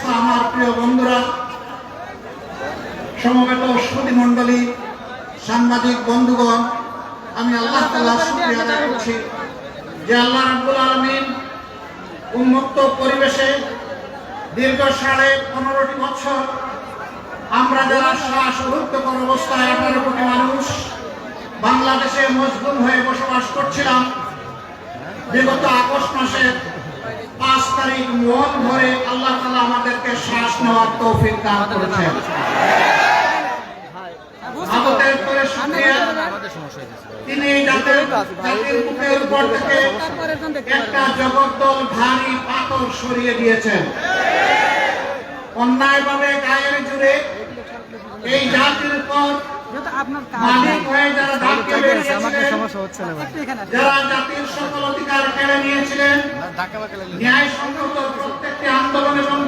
উপস্থিত আমার প্রিয় বন্ধুরা, সমবেত সুধীমণ্ডলী, সাংবাদিক বন্ধুগণ, আমি আল্লাহ তাআলার শুকরিয়া আদায় করছি যে আল্লাহ রাব্বুল আলামিন উন্মুক্ত পরিবেশে দীর্ঘ 15.5 বছর আমরা যারা শ্বাসরুদ্ধকর অবস্থায় 18 কোটি মানুষ বাংলাদেশে মজবুত হয়ে বসবাস করছিলাম, বিগত আগস্ট মাসের 5 তারিখ মন ভরে আল্লাহ তাআলা আমাদেরকে শ্বাস নেওয়ার তৌফিক দান করেছেন। আমাদের করে শুকরিয়া, তিনি জাতির বুকের উপর থেকে একটা জগদ্দল ভারী পাথর সরিয়ে দিয়েছেন। অন্যায়ভাবে গায়ের জুড়ে এই জাতির উপর মালিক হয়ে যারা দাঁড়িয়ে বেরিয়েছিলেন, যারা জাতির সকল অধিকার কেড়ে নিয়েছিলেন, ন্যায় সংগত প্রত্যেকটি আন্দোলন এবং